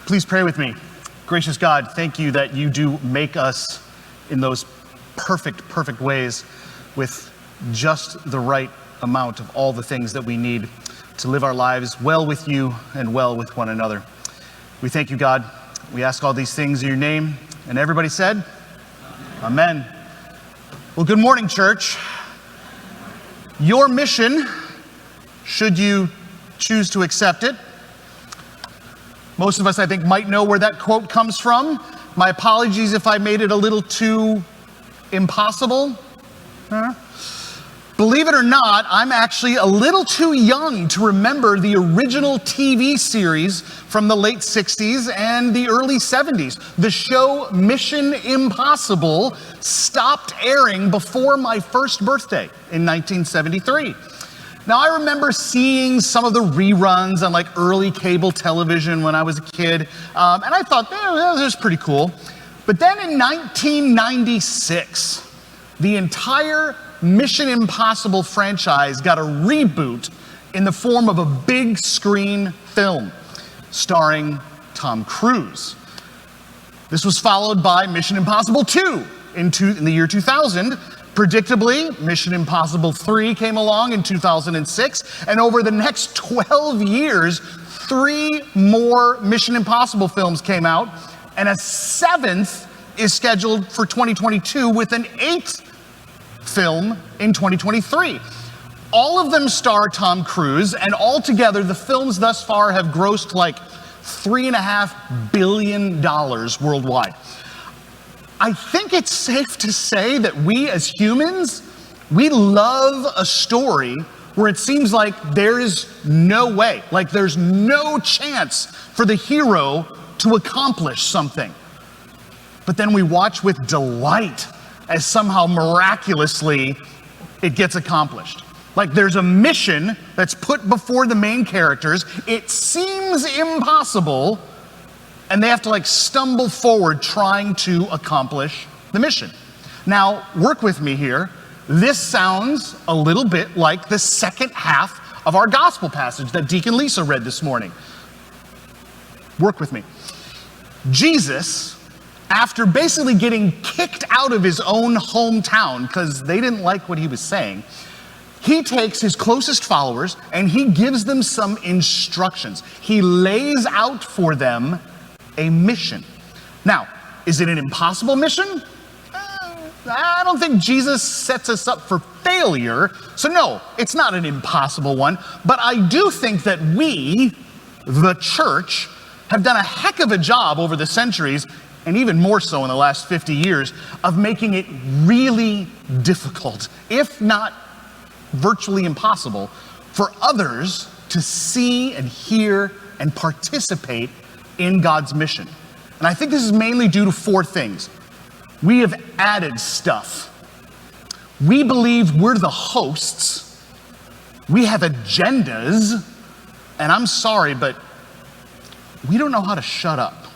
Please pray with me. Gracious God, thank you that you do make us in those perfect ways with just the right amount of all the things that we need to live our lives well with you and well with one another. We thank you, God. We ask all these things in your name. And everybody said, Amen. Well, good morning, church. Your mission, should you choose to accept it. Most of us, I think, might know where that quote comes from. My apologies if I made it a little too impossible. Believe it or not, I'm actually a little too young to remember the original TV series from the late 60s and the early 70s. The show Mission Impossible stopped airing before my first birthday in 1973. Now, I remember seeing some of the reruns on like early cable television when I was a kid, and I thought, that was pretty cool. But then in 1996, the entire Mission Impossible franchise got a reboot in the form of a big screen film starring Tom Cruise. This was followed by Mission Impossible 2 in the year 2000. Predictably, Mission Impossible 3 came along in 2006, and over the next 12 years, 3 more Mission Impossible films came out, and a 7th is scheduled for 2022 with an 8th film in 2023. All of them star Tom Cruise, and altogether, the films thus far have grossed like $3.5 billion worldwide. I think it's safe to say that we as humans, we love a story where it seems like there is no way, like there's no chance for the hero to accomplish something. But then we watch with delight as somehow miraculously it gets accomplished. Like there's a mission that's put before the main characters. It seems impossible, and they have to like stumble forward trying to accomplish the mission. Now, work with me here. This sounds a little bit like the second half of our gospel passage that Deacon Lisa read this morning. Work with me. Jesus, after basically getting kicked out of his own hometown because they didn't like what he was saying, he takes his closest followers and he gives them some instructions. He lays out for them a mission. Now, is it an impossible mission? I don't think Jesus sets us up for failure. So no, it's not an impossible one. But I do think that we, the church, have done a heck of a job over the centuries, and even more so in the last 50 years, of making it really difficult, if not virtually impossible, for others to see and hear and participate in God's mission. And I think this is mainly due to 4 things. We have added stuff. We believe we're the hosts. We have agendas. And I'm sorry, but we don't know how to shut up.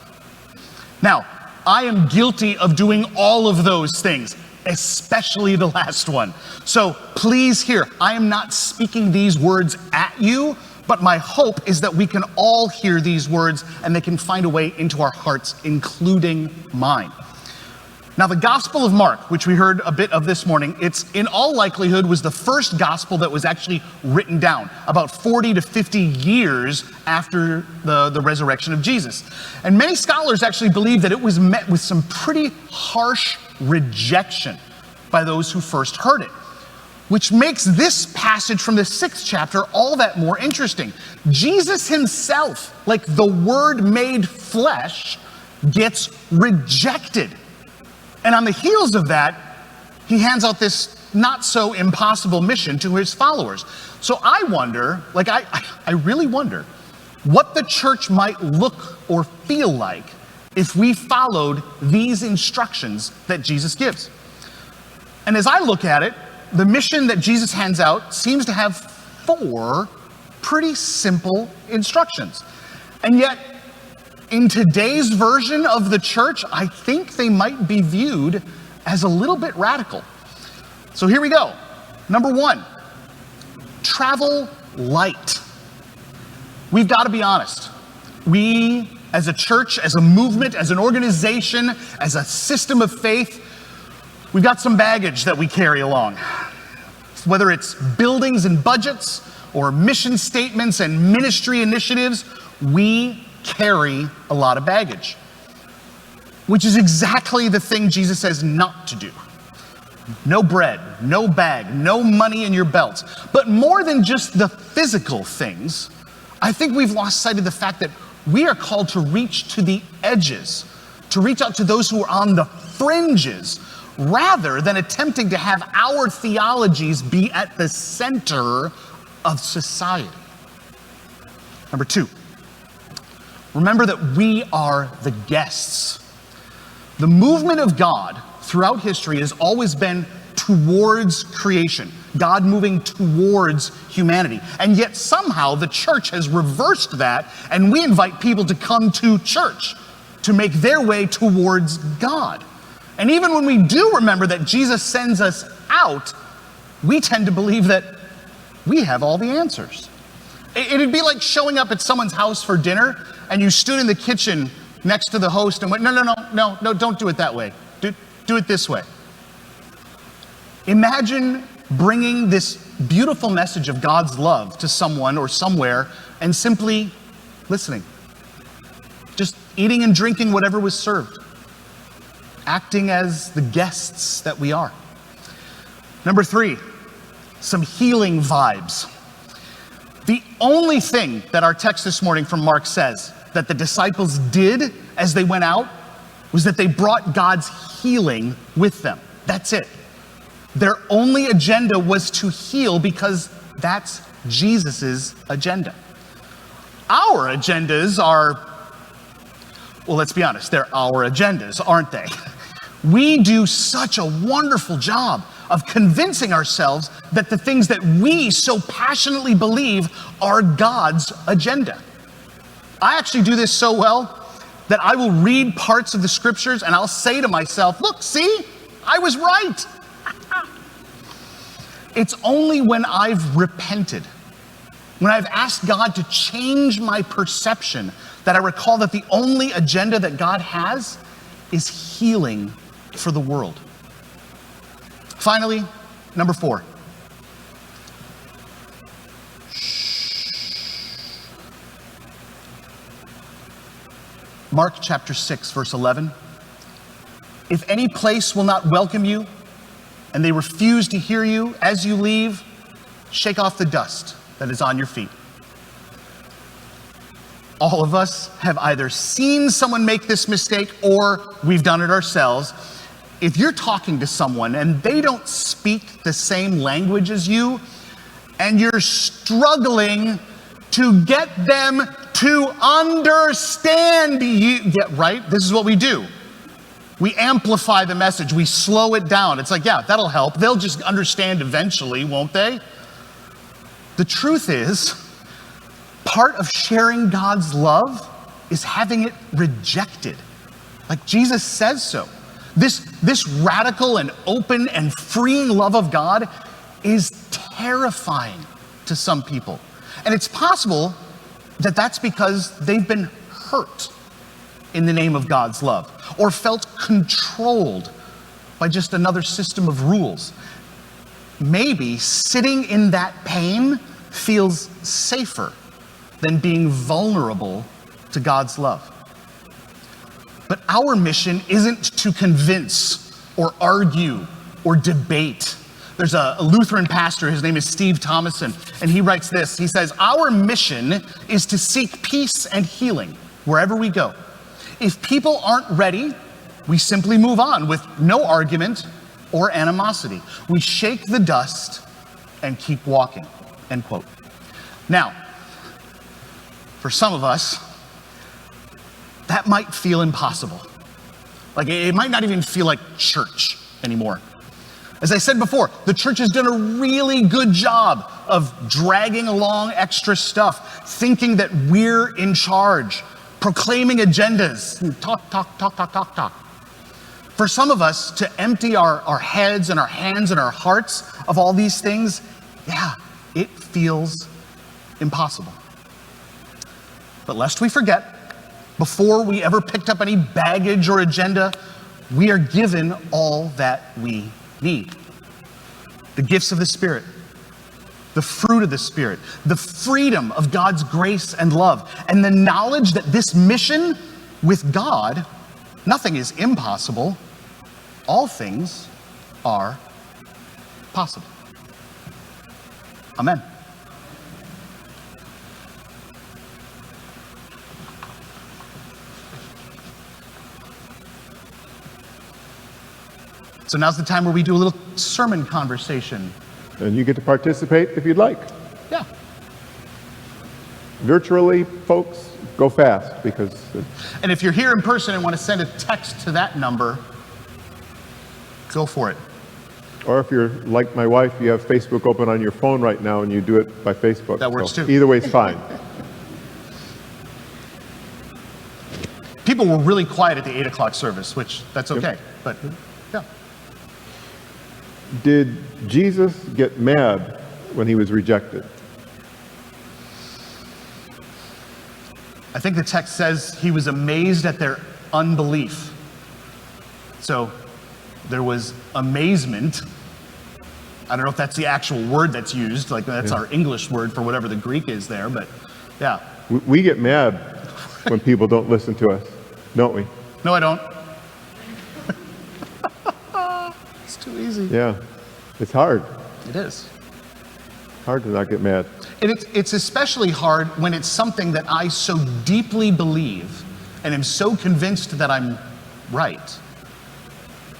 Now, I am guilty of doing all of those things, especially the last one. So please hear, I am not speaking these words at you, but my hope is that we can all hear these words and they can find a way into our hearts, including mine. Now, the Gospel of Mark, which we heard a bit of this morning, it's in all likelihood was the first gospel that was actually written down about 40 to 50 years after the resurrection of Jesus. And many scholars actually believe that it was met with some pretty harsh rejection by those who first heard it, which makes this passage from the 6th chapter all that more interesting. Jesus himself, like the Word made flesh, gets rejected. And on the heels of that, he hands out this not so impossible mission to his followers. So I wonder, I really wonder, what the church might look or feel like if we followed these instructions that Jesus gives. And as I look at it, the mission that Jesus hands out seems to have 4 pretty simple instructions. And yet, in today's version of the church, I think they might be viewed as a little bit radical. So here we go. Number 1, travel light. We've got to be honest. We as a church, as a movement, as an organization, as a system of faith, we've got some baggage that we carry along. Whether it's buildings and budgets, or mission statements and ministry initiatives, we carry a lot of baggage, which is exactly the thing Jesus says not to do. No bread, no bag, no money in your belts. But more than just the physical things, I think we've lost sight of the fact that we are called to reach to the edges, to reach out to those who are on the fringes, rather than attempting to have our theologies be at the center of society. Number 2, remember that we are the guests. The movement of God throughout history has always been towards creation, God moving towards humanity. And yet somehow the church has reversed that, and we invite people to come to church to make their way towards God. And even when we do remember that Jesus sends us out, we tend to believe that we have all the answers. It'd be like showing up at someone's house for dinner and you stood in the kitchen next to the host and went, no, don't do it that way. Do it this way. Imagine bringing this beautiful message of God's love to someone or somewhere and simply listening. Just eating and drinking whatever was served. Acting as the guests that we are. Number 3, some healing vibes. The only thing that our text this morning from Mark says that the disciples did as they went out was that they brought God's healing with them. That's it. Their only agenda was to heal because that's Jesus's agenda. Our agendas are, well, let's be honest, they're our agendas, aren't they? We do such a wonderful job of convincing ourselves that the things that we so passionately believe are God's agenda. I actually do this so well that I will read parts of the scriptures and I'll say to myself, look, see, I was right. It's only when I've repented, when I've asked God to change my perception, that I recall that the only agenda that God has is healing for the world. Finally, number 4. Mark chapter 6, verse 11. If any place will not welcome you, and they refuse to hear you as you leave, shake off the dust that is on your feet. All of us have either seen someone make this mistake or we've done it ourselves. If you're talking to someone and they don't speak the same language as you, and you're struggling to get them to understand you, yeah, right? This is what we do. We amplify the message. We slow it down. It's like, yeah, that'll help. They'll just understand eventually, won't they? The truth is, part of sharing God's love is having it rejected. Like Jesus says so. This radical and open and freeing love of God is terrifying to some people. And it's possible that that's because they've been hurt in the name of God's love, or felt controlled by just another system of rules. Maybe sitting in that pain feels safer than being vulnerable to God's love. But our mission isn't to convince or argue or debate. There's a Lutheran pastor, his name is Steve Thomason, and he writes this. He says, our mission is to seek peace and healing wherever we go. If people aren't ready, we simply move on with no argument or animosity. We shake the dust and keep walking, end quote. Now, for some of us, that might feel impossible. Like it might not even feel like church anymore. As I said before, the church has done a really good job of dragging along extra stuff, thinking that we're in charge, proclaiming agendas, talk. For some of us to empty our heads and our hands and our hearts of all these things, yeah, it feels impossible. But lest we forget, Before we ever picked up any baggage or agenda, we are given all that we need. The gifts of the Spirit, the fruit of the Spirit, the freedom of God's grace and love, and the knowledge that this mission with God, nothing is impossible. All things are possible. Amen. So now's the time where we do a little sermon conversation. And you get to participate if you'd like. Yeah. Virtually, folks, go fast because... And if you're here in person and want to send a text to that number, go for it. Or if you're like my wife, you have Facebook open on your phone right now and you do it by Facebook. That works too. Either way is fine. People were really quiet at the 8 o'clock service, which that's okay. Yep. But yeah. Did Jesus get mad when he was rejected? I think the text says he was amazed at their unbelief. So there was amazement. I don't know if that's the actual word that's used, like that's our English word for whatever the Greek is there, but yeah. We get mad when people don't listen to us, don't we? No, I don't. It's too easy. Yeah, it's hard. It is. Hard to not get mad. And it's especially hard when it's something that I so deeply believe and am so convinced that I'm right.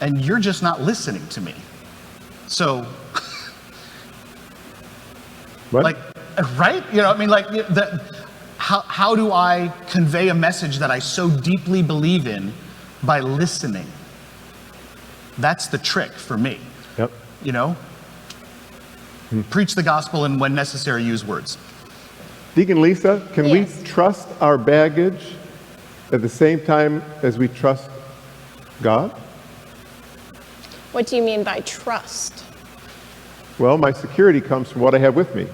And you're just not listening to me. So, What? like, right? You know, I mean, like, how do I convey a message that I so deeply believe in by listening? That's the trick for me. Yep. You know? Preach the gospel and when necessary, use words. Deacon Lisa, can Yes. we trust our baggage at the same time as we trust God? What do you mean by trust? Well, my security comes from what I have with me.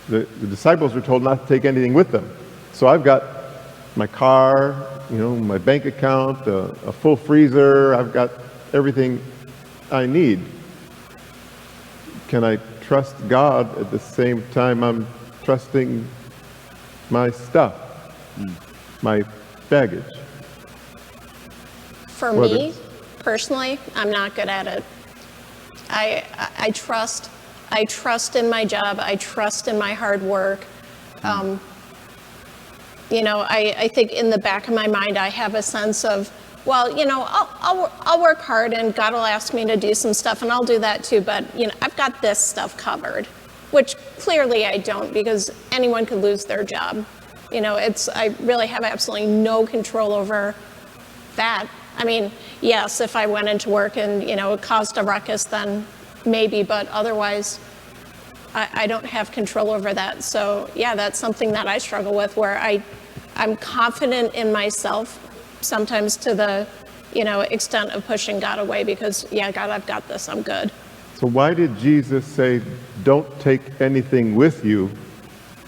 The disciples were told not to take anything with them. So I've got my car, my bank account, a full freezer. I've got everything I need. Can I trust God at the same time I'm trusting my stuff, my baggage? For Whether- me, personally, I'm not good at it. I trust in my job. I trust in my hard work. I think in the back of my mind, I have a sense of, well, I'll work hard and God will ask me to do some stuff and I'll do that too. But, I've got this stuff covered, which clearly I don't because anyone could lose their job. I really have absolutely no control over that. I mean, yes, if I went into work and, it caused a ruckus, then maybe, but otherwise, I don't have control over that. So, yeah, that's something that I struggle with where I'm confident in myself, sometimes to the, extent of pushing God away because, yeah, God, I've got this, I'm good. So why did Jesus say, don't take anything with you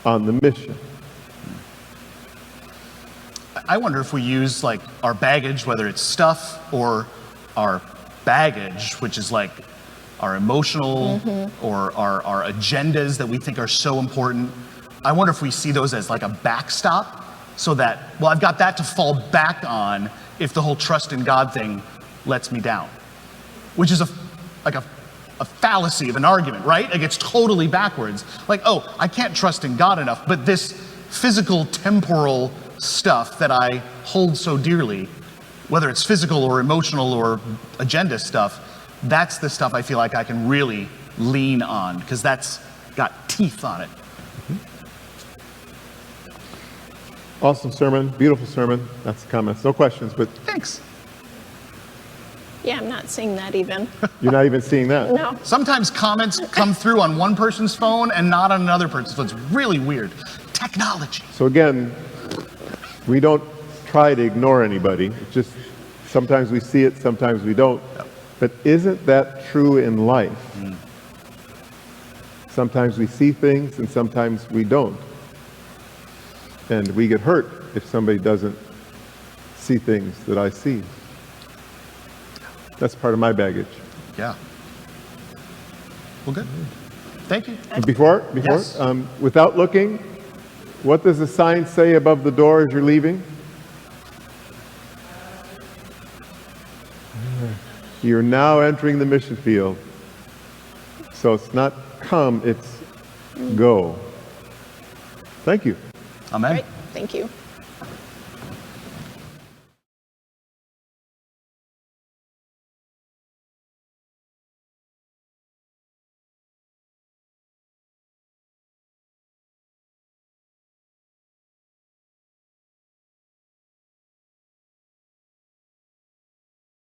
on the mission? I wonder if we use like our baggage, whether it's stuff or our baggage, which is like our emotional or our agendas that we think are so important. I wonder if we see those as like a backstop so that, well, I've got that to fall back on if the whole trust in God thing lets me down, which is a fallacy of an argument, right? Like it's totally backwards. Like, oh, I can't trust in God enough, but this physical, temporal stuff that I hold so dearly, whether it's physical or emotional or agenda stuff, that's the stuff I feel like I can really lean on because that's got teeth on it. Awesome sermon, beautiful sermon. That's the comments. No questions, but Thanks. Yeah, I'm not seeing that even. you're not even seeing that. No. Sometimes comments come through on one person's phone and not on another person's phone. It's really weird. Technology. So again, we don't try to ignore anybody. It's just sometimes we see it, sometimes we don't. But isn't that true in life? Sometimes we see things and sometimes we don't. And we get hurt if somebody doesn't see things that I see. That's part of my baggage. Yeah. Well, good. Thank you. And before, Yes. without looking, what does the sign say above the door as you're leaving? You're now entering the mission field. So it's not come, it's go. Thank you. Amen. Right, thank you.